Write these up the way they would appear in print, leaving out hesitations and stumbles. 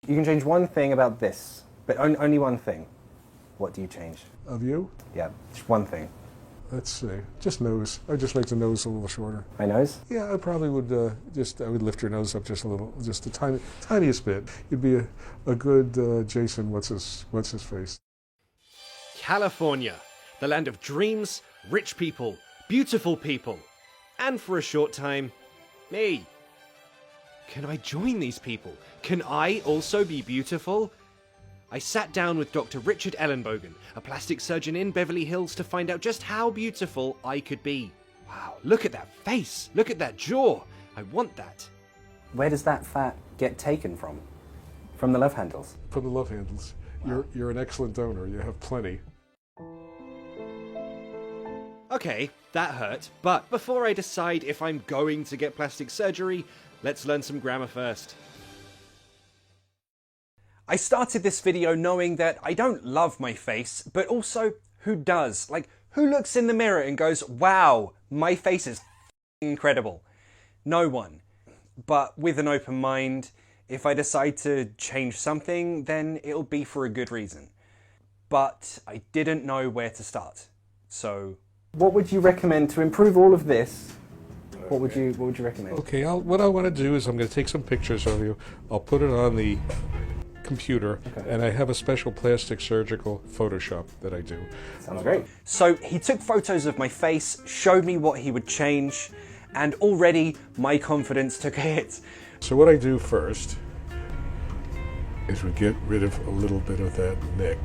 You can change one thing about this, but only one thing. What do you change? Of you? Yeah, just one thing. Let's see. Just nose. I'd just make the nose a little shorter. My nose? Yeah, I probably would I would lift your nose up just a little, just the tiniest bit. You'd be a good Jason, what's his face? California, the land of dreams, rich people, beautiful people, and for a short time, me. Can I join these people? Can I also be beautiful? I sat down with Dr. Richard Ellenbogen, a plastic surgeon in Beverly Hills, to find out just how beautiful I could be. Wow, look at that face, look at that jaw. I want that. Where does that fat get taken from? From the love handles? From the love handles. Wow. You're an excellent donor. You have plenty. Okay, that hurt, but before I decide if I'm going to get plastic surgery, let's learn some grammar first. I started this video knowing that I don't love my face, but also, who does? Like, who looks in the mirror and goes, wow, my face is incredible? No one. But with an open mind, if I decide to change something, then it'll be for a good reason. But I didn't know where to start, so... What would you recommend to improve all of this? What would you recommend? Okay, what I want to do is I'm going to take some pictures of you. I'll put it on the computer, okay. And I have a special plastic surgical Photoshop that I do. Sounds great. So he took photos of my face, showed me what he would change, and already my confidence took a hit. So what I do first is we get rid of a little bit of that neck.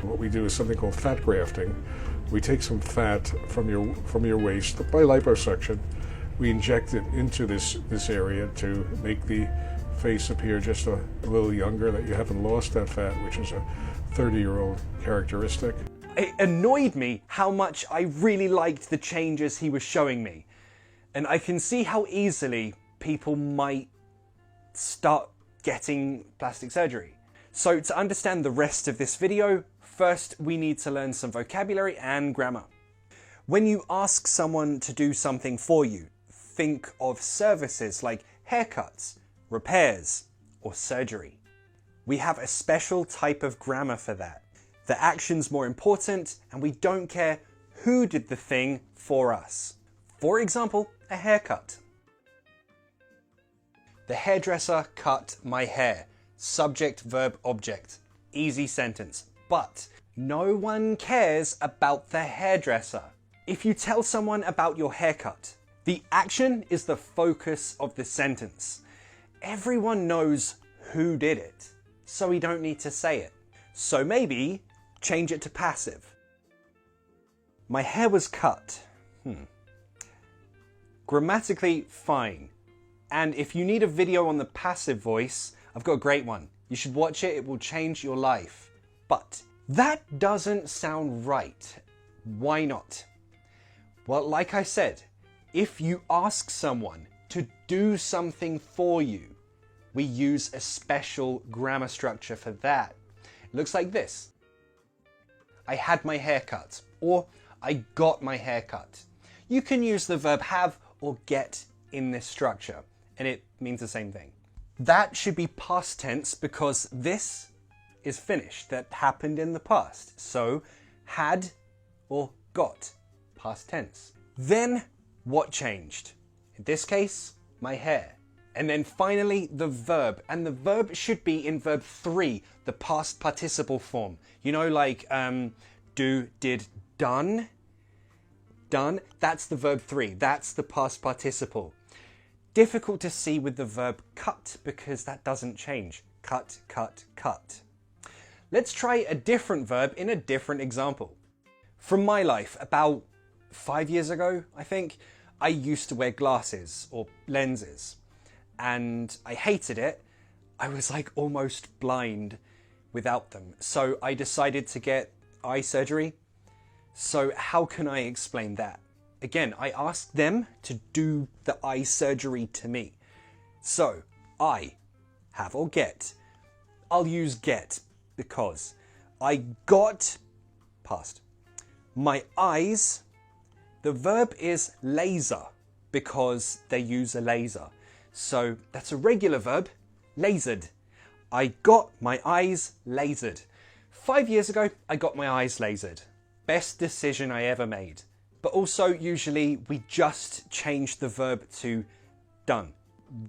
What we do is something called fat grafting. We take some fat from your waist by liposuction. We inject it into this area to make the face appear just a little younger, that you haven't lost that fat, which is a 30-year-old characteristic. It annoyed me how much I really liked the changes he was showing me. And I can see how easily people might start getting plastic surgery. So to understand the rest of this video, first we need to learn some vocabulary and grammar. When you ask someone to do something for you, think of services like haircuts, repairs, or surgery. We have a special type of grammar for that. The action's more important, and we don't care who did the thing for us. For example, a haircut. The hairdresser cut my hair. Subject, verb, object. Easy sentence. But no one cares about the hairdresser. If you tell someone about your haircut, the action is the focus of the sentence. Everyone knows who did it, so we don't need to say it. So maybe change it to passive. My hair was cut. Grammatically fine. And if you need a video on the passive voice, I've got a great one. You should watch it, it will change your life. But that doesn't sound right. Why not? Well, like I said, if you ask someone to do something for you, we use a special grammar structure for that. It looks like this. I had my hair cut, or I got my hair cut. You can use the verb have or get in this structure, and it means the same thing. That should be past tense because this is finished. That happened in the past. So, had or got, past tense. Then, what changed? In this case, my hair. And then finally, the verb. And the verb should be in verb 3, the past participle form. You know, like do, did, done. Done, that's the verb 3. That's the past participle. Difficult to see with the verb cut because that doesn't change. Cut, cut, cut. Let's try a different verb in a different example. From my life, about 5 years ago, I think, I used to wear glasses or lenses. And I hated it. I was like almost blind without them. So I decided to get eye surgery. So how can I explain that? Again, I asked them to do the eye surgery to me. So, I, have or get. I'll use get because I got, past, my eyes. The verb is laser because they use a laser. So that's a regular verb, lasered. I got my eyes lasered. 5 years ago, I got my eyes lasered. Best decision I ever made. But also, usually, we just change the verb to done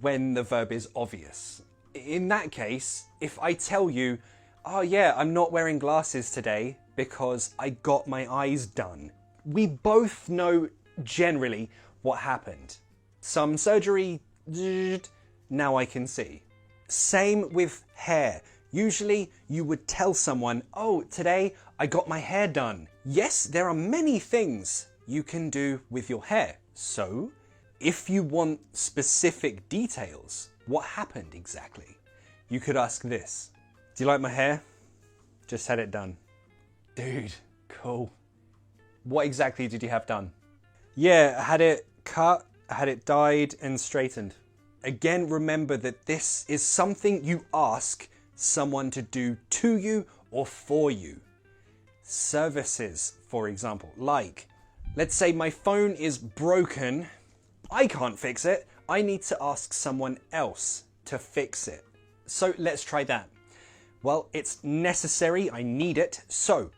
when the verb is obvious. In that case, if I tell you, oh yeah, I'm not wearing glasses today because I got my eyes done, we both know generally what happened. Some surgery, now I can see. Same with hair. Usually you would tell someone, oh, today I got my hair done. Yes, there are many things you can do with your hair. So, if you want specific details, what happened exactly? You could ask this. Do you like my hair? Just had it done. Dude, cool. What exactly did you have done? Yeah, I had it cut, I had it dyed and straightened. Again, remember that this is something you ask someone to do to you or for you. Services, for example, like, let's say my phone is broken, I can't fix it, I need to ask someone else to fix it. So let's try that. Well, it's necessary, I need it, so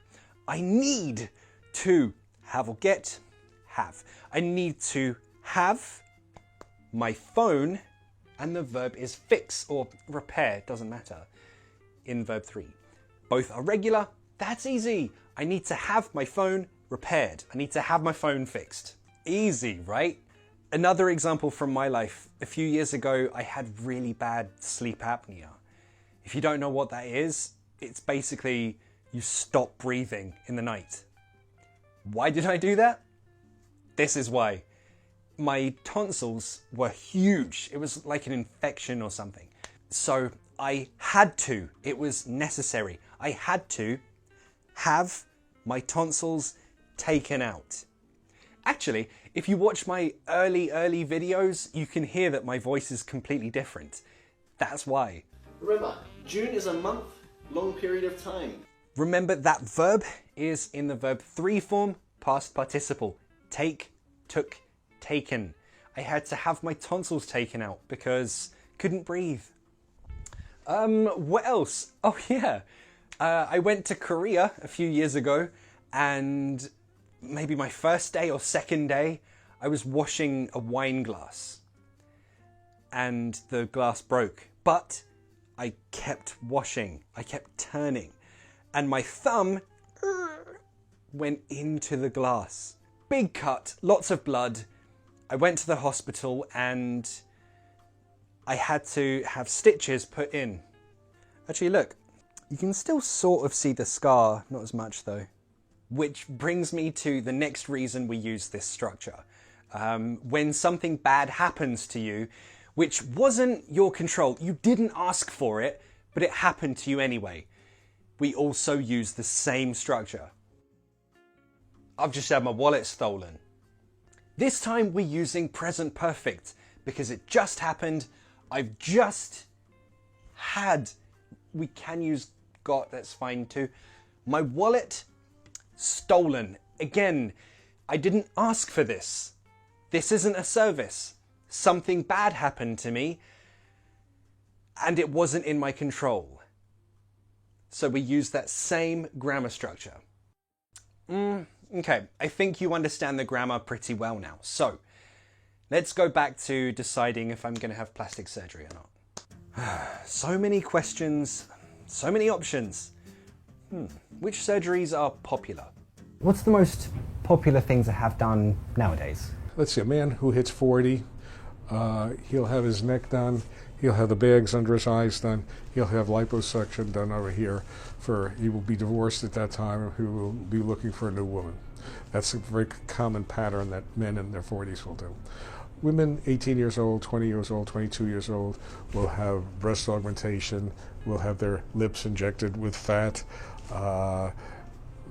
I need to have or get, have. I need to have my phone, and the verb is fix or repair, doesn't matter, in verb 3. Both are regular, that's easy. I need to have my phone repaired. I need to have my phone fixed. Easy, right? Another example from my life. A few years ago, I had really bad sleep apnea. If you don't know what that is, it's basically you stop breathing in the night. Why did I do that? This is why. My tonsils were huge. It was like an infection or something. So I had to, it was necessary. I had to have my tonsils taken out. Actually, if you watch my early videos, you can hear that my voice is completely different. That's why. Remember, June is a month-long period of time. Remember that verb is in the verb 3 form, past participle. Take, took, taken. I had to have my tonsils taken out because couldn't breathe. What else? Oh yeah, I went to Korea a few years ago, and maybe my first day or second day, I was washing a wine glass and the glass broke, but I kept washing, I kept turning, and my thumb went into the glass. Big cut, lots of blood. I went to the hospital and I had to have stitches put in. Actually, look, you can still sort of see the scar, not as much though. Which brings me to the next reason we use this structure. When something bad happens to you, which wasn't your control, you didn't ask for it, but it happened to you anyway, we also use the same structure. I've just had my wallet stolen. This time we're using present perfect because it just happened. I've just had, we can use got, that's fine too. My wallet stolen. Again, I didn't ask for this. This isn't a service. Something bad happened to me and it wasn't in my control. So we use that same grammar structure. Okay, I think you understand the grammar pretty well now. So let's go back to deciding if I'm going to have plastic surgery or not. So many questions, so many options. Which surgeries are popular? What's the most popular thing to have done nowadays? Let's see, a man who hits 40, he'll have his neck done, he'll have the bags under his eyes done, he'll have liposuction done over here. He will be divorced at that time, he will be looking for a new woman. That's a very common pattern that men in their 40s will do. Women 18 years old, 20 years old, 22 years old will have breast augmentation, will have their lips injected with fat.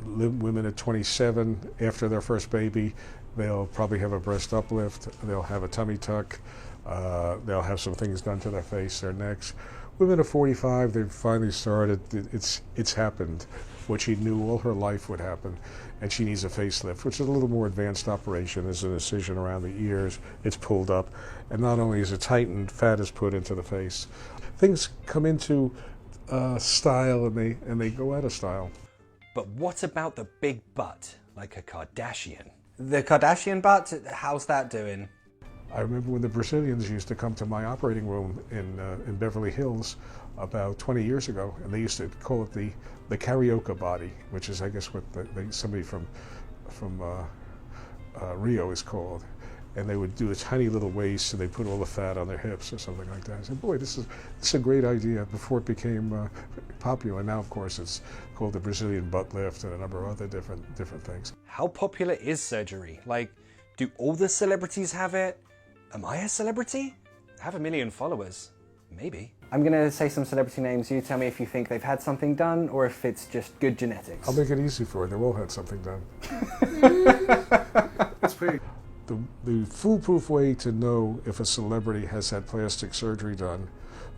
Women at 27, after their first baby, they'll probably have a breast uplift, they'll have a tummy tuck, they'll have some things done to their face, their necks. Women at 45, they've finally started, it's happened. What she knew all her life would happen, and she needs a facelift, which is a little more advanced operation. There's an incision around the ears, it's pulled up, and not only is it tightened, fat is put into the face. Things come into style, and they go out of style. But what about the big butt, like a Kardashian? The Kardashian butt, how's that doing? I remember when the Brazilians used to come to my operating room in Beverly Hills about 20 years ago, and they used to call it the carioca body, which is, I guess, what somebody from Rio is called. And they would do a tiny little waist, and they put all the fat on their hips or something like that. I said, boy, this is a great idea before it became popular. Now, of course, it's called the Brazilian butt lift and a number of other different things. How popular is surgery? Like, do all the celebrities have it? Am I a celebrity? I have 1 million followers. Maybe. I'm gonna say some celebrity names. You tell me if you think they've had something done or if it's just good genetics. I'll make it easy for you. They've all had something done. That's pretty. The foolproof way to know if a celebrity has had plastic surgery done,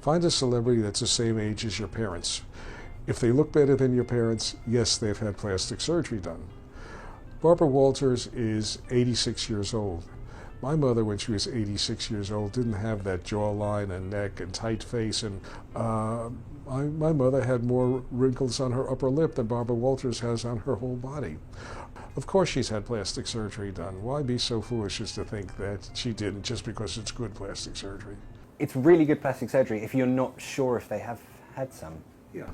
find a celebrity that's the same age as your parents. If they look better than your parents, yes, they've had plastic surgery done. Barbara Walters is 86 years old. My mother, when she was 86 years old, didn't have that jawline and neck and tight face, and my mother had more wrinkles on her upper lip than Barbara Walters has on her whole body. Of course she's had plastic surgery done. Why be so foolish as to think that she didn't just because it's good plastic surgery? It's really good plastic surgery if you're not sure if they have had some. Yeah.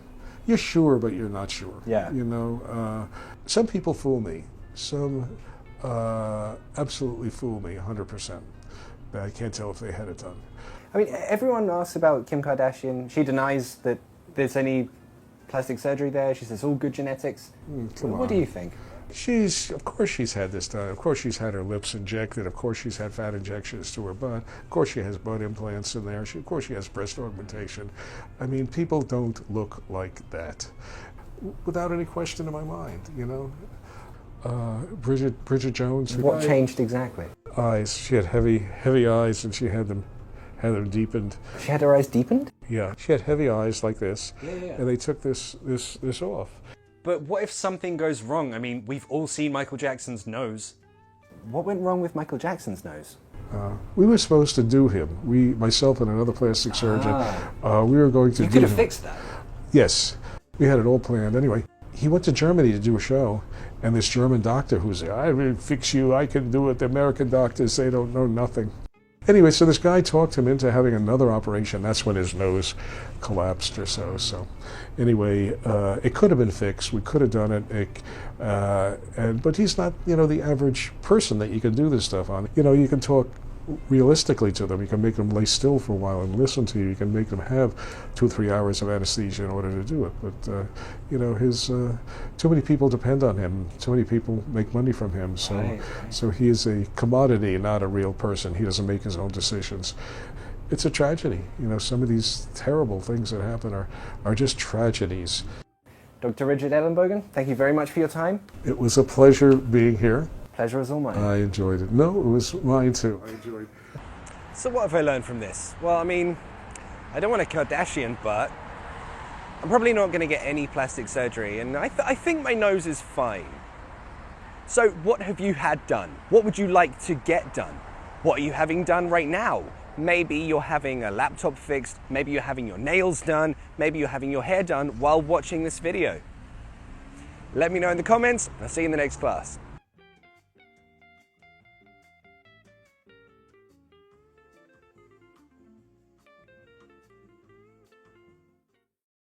You're sure, but you're not sure. Yeah. You know, some people fool me. Some absolutely fool me 100%. But I can't tell if they had it done. I mean, everyone asks about Kim Kardashian. She denies that there's any plastic surgery there. She says all good genetics. Come on. What do you think? Of course she's had this done. Of course she's had her lips injected. Of course she's had fat injections to her butt. Of course she has butt implants in there. Of course she has breast augmentation. I mean, people don't look like that, without any question in my mind, you know. Bridget Jones. What changed exactly? Eyes. She had heavy eyes, and she had them deepened. She had her eyes deepened? Yeah. She had heavy eyes like this, Yeah. and they took this off. But what if something goes wrong? I mean, we've all seen Michael Jackson's nose. What went wrong with Michael Jackson's nose? We were supposed to do him. Myself and another plastic surgeon, we were going to do him. You could have fixed that. Yes. We had it all planned. Anyway, he went to Germany to do a show, and this German doctor who's like, I will fix you, I can do it. The American doctors, they don't know nothing. Anyway, so this guy talked him into having another operation. That's when his nose collapsed or so. So anyway, it could have been fixed. We could have done it. But he's not, you know, the average person that you can do this stuff on. You know, you can talk realistically to them. You can make them lay still for a while and listen to you. You can make them have 2 or 3 hours of anesthesia in order to do it. But you know, too many people depend on him. Too many people make money from him. So Right. So he is a commodity, not a real person. He doesn't make his own decisions. It's a tragedy. You know, some of these terrible things that happen are just tragedies. Dr. Richard Ellenbogen, thank you very much for your time. It was a pleasure being here. Pleasure is all mine. I enjoyed it. No, it was mine too. I enjoyed it. So what have I learned from this? Well, I mean, I don't want a Kardashian, but I'm probably not going to get any plastic surgery, and I think my nose is fine. So what have you had done? What would you like to get done? What are you having done right now? Maybe you're having a laptop fixed, maybe you're having your nails done, maybe you're having your hair done while watching this video. Let me know in the comments, and I'll see you in the next class.